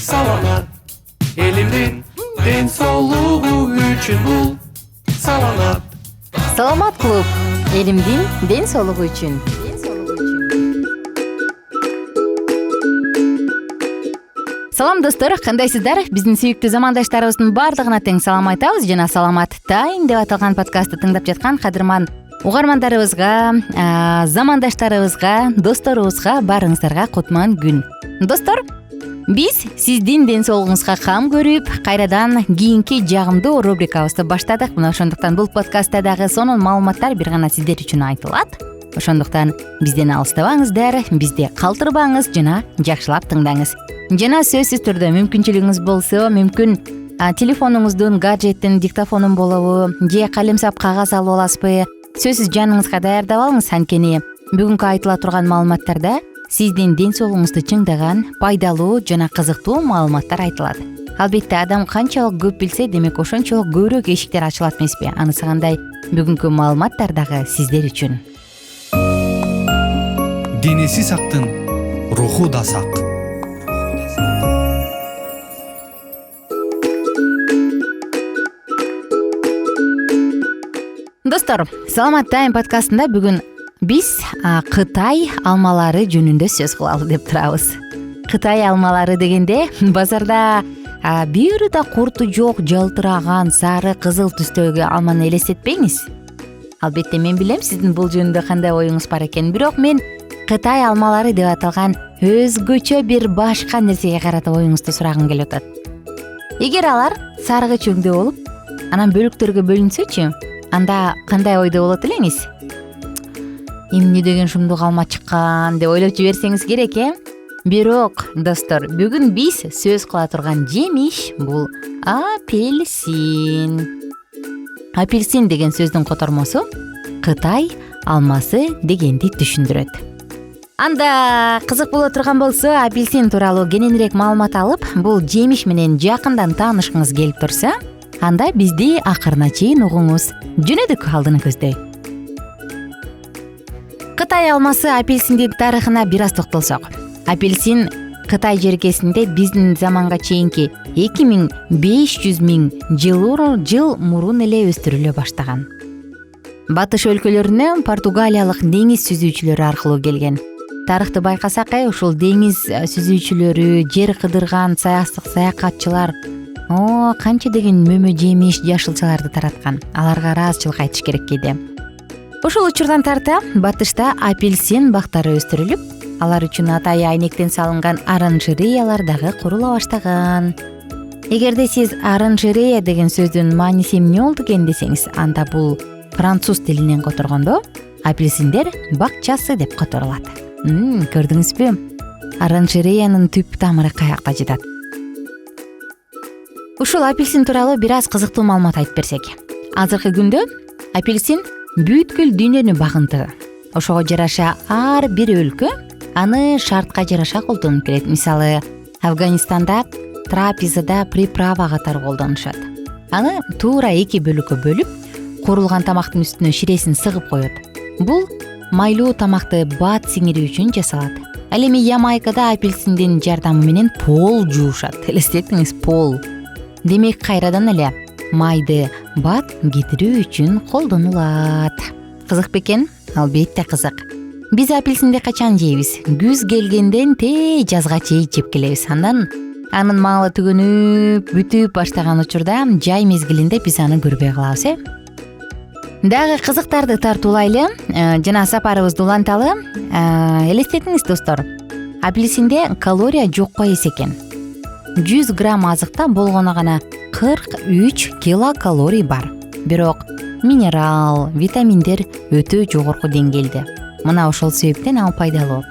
саламат. Элимдин ден соолугу үчүн бул саламат. Саламат клуб. Элимдин ден соолугу үчүн. Салам достор, кандайсыздар? Биздин сүйүктүү замандаштарыбыздын баардыгына тең салам айтабыз жана саламаттайын деп аталган подкастты тыңдап жаткан кадырман угармандарыбызга, замандаштарыбызга, досторубузга баарыңыздарга кутман күн. Достор, биз сиздин ден соолугуңузга кам көрүп, кайрадан кийинки жагымдуу рубрикабызды баштадык. Мына ошондуктан бул подкастта дагы сонун маалыматтар бир гана сиздер үчүн айтылат. Ошондуктан бизден алыстабаңыздар, бизди калтырбаңыз жана жакшылап тыңдаңыз. Жана сөзсүз түрдө мүмкүнчүлүгүңүз болсо, мүмкүн телефонуңуздун, гаджеттин диктофонун болобу, же калемсап кагаз алып аласызбы? Сөзсүз жаныңызга даярдап алыңыз, анткени бүгүнкү айтыла турган маалыматтарда сиздин ден соолугуңузду чыңдаган пайдалуу жана кызыктуу маалыматтар айтылат. Албетте, адам канчалык көп билсе, демек ошончолук көбүрөөк эшиктер ачылат эмеспи? Анысы кандай, бүгүнкү маалыматтар дагы сиздер үчүн. Денеси сактын, руху да сак. Достор, саламаттайын подкастында бүгүн биз Кытай алмалары жөнүндө сөз кылалы деп турабыз. Кытай алмалары дегенде базарда бир да курту жок, жалтыраган сары кызыл түстөгү алманы элестетпеңиз. Албетте, мен билем сиздин бул жөнүндө кандай оюңуз бар экенин, бирок мен Кытай алмалары деп аталган өзгөчө бир башка нерсеге карата оюңузду сурагым келип атат. Эгер алар саргыч өңдө болуп, анан бөлүктөргө бөлүнсөчү, анда кандай ойдо болот элеңиз? Эмне деген шумдук алма чыккан деп ойлоп жиберсеңиз керек, Бирок, достор, бүгүн биз сөз кыла турган жемиш бул апельсин. Апельсин деген сөздүн котормосу Кытай алмасы дегенди түшүндүрөт. Анда кызык боло турган болсо, апельсин тууралуу кененирээк маалымат алып, бул жемиш менен жакындан таанышкыңыз келип турса, анда бизди акырына чейин угуңуз. Жөнөдүк, алдыны көздөй. Кытай алмасы апельсиндин тарыхына бир аз токтолсок. Апельсин Кытай жергесинде биздин заманга чейинки 2500 миң жыл мурун эле өстүрүлө баштаган. Батыш өлкөлөрүнө португалиялык деңиз сүзүүчүлөрү аркылуу келген. Тарыхты байкасак, ушул деңиз сүзүүчүлөрү, жер кыдырган саякатчылар канча деген мөмө жемиш, жашылчаларды тараткан. Аларга ыраазычылык айтыш керек кейде. Ошол учурдан тарта батышта апельсин бактары өстүрүлүп, алар үчүн атайы айнектен салынган оранжереялар дагы курула баштаган. Эгерде сиз оранжерея деген сөздүн мааниси эмне болду экен десеңиз, анда бул француз тилинен которгондо апельсиндер бакчасы деп которулат. Көрдүңүзбү? Оранжереянын түп тамыры каякта жатат. Ушул апельсин тууралуу бир аз кызыктуу маалымат айтып берсек. Азыркы күндө апельсин бүткүл дүйнөнү багынты. Ошого жараша ар бир өлкө аны шартка жараша колдонуп келет. Мисалы, Афганистанда трапезада приправа катары колдонушат. Аны туура 2 бөлүккө бөлүп, куурулган тамактын үстүнө ширесин сыгып коет. Бул майлуу тамакты бат сиңирүү үчүн жасалат. Ал эми Ямайкада апельсиндин жардамы менен пол жуушат. Элестетиңиз, пол. Демек кайрадан эле майды бат кетирүү үчүн колдонулат. Кызык бекен? Албетте кызык. Биз апельсинди качан жейбиз? Күз келгенден жазга чейин жеп келебиз. Анын маалы түгөнүп, бүтүп баштаган учурда жай мезгилинде биз аны көрбөй калабыз, Дагы кызыктарды тартуулайлы жана сапарыбызды уланталы. Элестетиңиз, достор, апельсинде калория жокко эс экен. 100 грамм азыкта болгону гана 43 килокалорий бар. Бирок минерал, витаминдер өтө жогорку деңгээлде. Мына ошол себептен ал пайдалуу.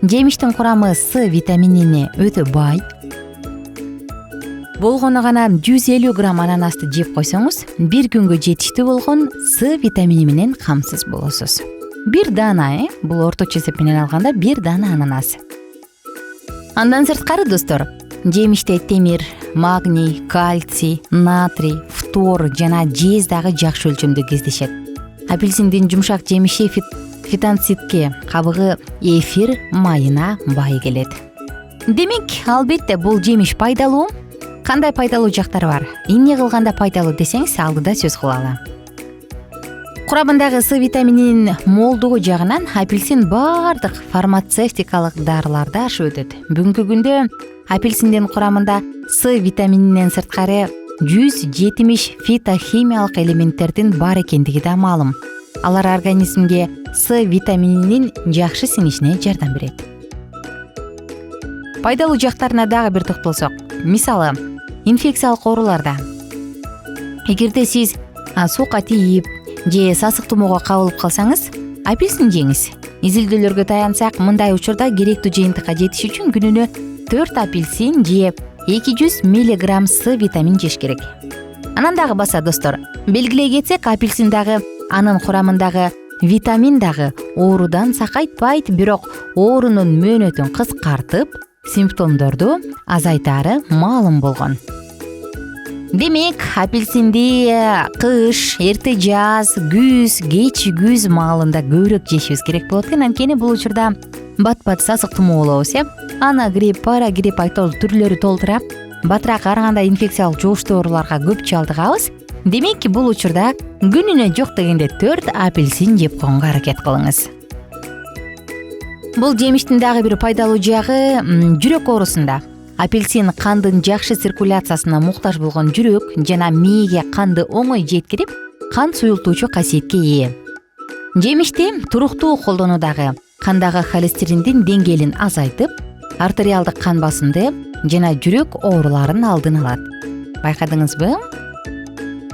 Жемиштин курамы С витаминине өтө бай. Болгону гана 150 грамм ананасты жеп койсоңуз, бир күнгө жетиштүү болгон С витамини менен камсыз болосуз. Бир даана, бул орточо эсеп менен алганда бир даана ананас. Андан сырткары, достор, жемиште темир, магний, кальций, натрий, фтор жана жез дагы жакшы өлчөмдө кездешет. Апельсиндин жумшак жемиши фитонцидке, кабыгы эфир майына бай келет. демек албетте бул жемиш пайдалуу. Кандай пайдалуу жактары бар? Эмне кылганда пайдалуу десеңиз, алдыда сөз кылалы. Курамындагы С витамининин молдугу жагынан апельсин бардык фармацевтикалык дарыларда ашып өтөт. Бүгүнкү күндө апельсиндин курамында С витамининен сырткары 170 фитохимиялык элементтердин бар экендиги да маалым. Алар организмге С витамининин жакшы сиңишине жардам берет. Пайдалуу жактарына дагы бир токтолсок, мисалы, инфекциялык ооруларда эгерде сиз суукка тийип же сасык тумоого кабылып калсаңыз, апельсин жеңиз. Изилдөөлөргө таянсак, мындай учурда керектүү жыйынтыкка жетиш үчүн күнүнө 4 апельсин же 200 мг С витамин жеш керек. Анан дагы баса достор, белгилей кетсек, апельсин дагы анын курамындагы витамин дагы оорудан сакайтпайт, бирок оорунун мөөнөтүн кыскартып, симптомдорду азайтаары маалым болгон. Демек, апельсинди кыш, эрте жаз, күз, кеч күз маалында көбүрөөк жешибиз керек болот экен. Анткени бул учурда бат-бат сасык тумоо болобуз, анагрипп, парагрипп түрлөрү толтура, батыраак ар кандай инфекциялык жугуштуу ооруларга көп чалдыгабыз. Демек, бул учурда күнүнө жок дегенде 4 апельсин жеп коюнга аракет кылыңыз. Бул жемиштин дагы бир пайдалуу жагы жүрөк оорусунда. Апельсин кандын жакшы циркуляциясына муктаж болгон жүрөк жана мээге канды оңой жеткирип, кан суюлтуучу касиетке ээ. Жемишти туруктуу колдонуу дагы кандагы холестериндин деңгээлин азайтып, артериалдык кан басымды жана жүрөк ооруларын алдын алат. Байкадыңызбы?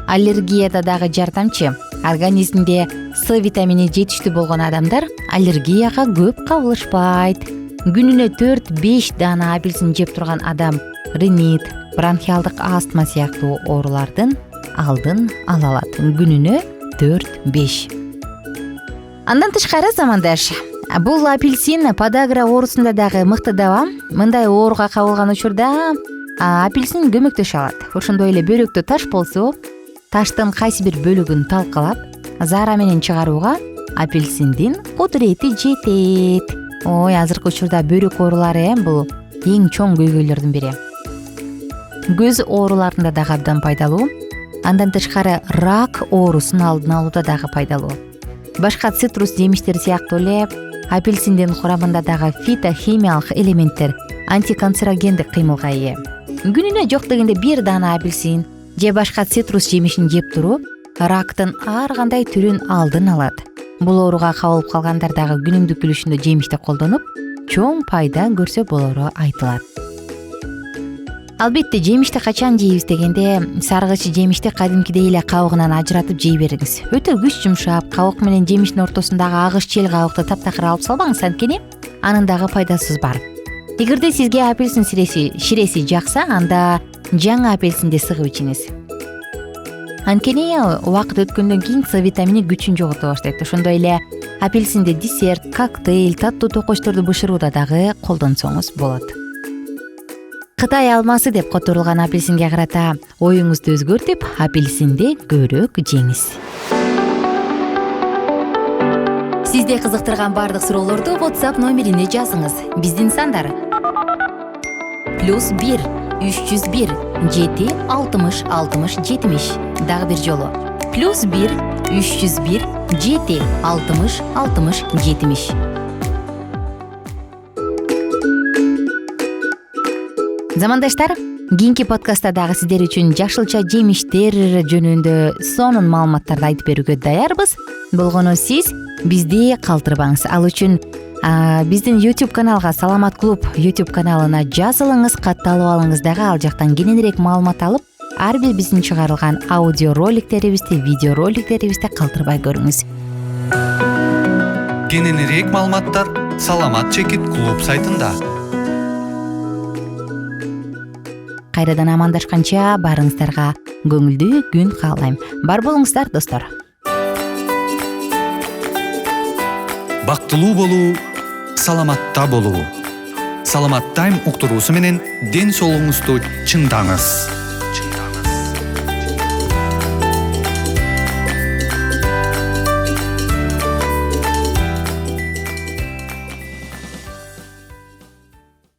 Аллергияда дагы жардамчы. Организмде С витамини жетиштүү болгон адамдар аллергияга көп кабылышпайт. Күнүнө 4-5 дана апельсин жеп турган адам ринит, бронхиалдык астма сыяктуу оорулардын алдын ала алат. Күнүнө 4-5. Андан тышкары замандаш, бул апельсин подагра оорусунда дагы мыкты даба. Мындай ооруга кабылган учурда апельсин көмөктөшө алат. Ошондой эле бөйрөктө таш болсо, таштын кайсы бир бөлүгүн талкалап, заара менен чыгарууга апельсиндин кудурети жетет. Азыркы учурда бөйрөк оорулары бул эң чоң көйгөйлөрдүн бири. Көз ооруларында дагы абдан пайдалуу. Андан тышкары рак оорусун алдын алууда дагы пайдалуу. Башка цитрус жемиштери сыяктуу эле апельсиндин курамында дагы фитохимиялык элементтер антиканцерогендик кыймылга ээ. Күнүнө жок дегенде 1 дана апельсин же башка цитрус жемишин жеп туруу рактын ар кандай түрүн алдын алат. Бул ооруга кабылып калгандар дагы күнүмдүк күлүшүндө жемишти колдонуп, чоң пайда көрсө болору айтылат. Албетте жемишти качан жейбиз дегенде, саргыч жемишти кадимкидей эле кабыгынан ажыратып жей бериңиз. Өтө күч жумшап, кабык менен жемиштин ортосундагы агыш чел кабыкты таптакыр алып салбаңыз, анткени анын дагы пайдасы бар. Эгерде сизге апельсин ширеси жакса, анда жаңы апельсинди сыгып ичиңиз. Анткени убакыт өткөндөн кийин С витамини күчүн жогото баштайт. Ошондой эле апельсинди десерт, коктейль, таттуу токочторду бышырууда дагы колдонсоңуз болот. Кытай алмасы деп которулган апельсинге карата оюңузду өзгөртүп, апельсинди көбүрөөк жеңиз. Сизде кызыктырган бардык суроолорду WhatsApp номерине жазыңыз. Биздин сандар +1 301 7 60 60 70. Дагы бир жолу +1 301 7 60 60 70. Замандаштар, кийинки подкастта дагы сиздер үчүн жашылча жемиштер жөнүндө сонун маалыматтарды айтып берүүгө даярбыз. Болгону сиз бизди калтырбаңыз. Ал үчүн биздин YouTube каналга, Саламат клуб YouTube каналына жазылыңыз, катталып алыңыз дагы. Ал жактан кененирээк маалымат алып, ар бир биздин чыгарылган аудио роликтерибизди, видео роликтерибизди калтырбай көрүңүз. Кененирээк маалыматтар Саламат Чекит клуб сайтында. Кайрадан амандашканча барыңыздарга көңүлдүү күн каалайм. Бар болуңуздар, достор. Бактылуу болуу, саламатта болуу. Саламат тайм уктуруусу менен ден соолугуңузду чыңдаңыз.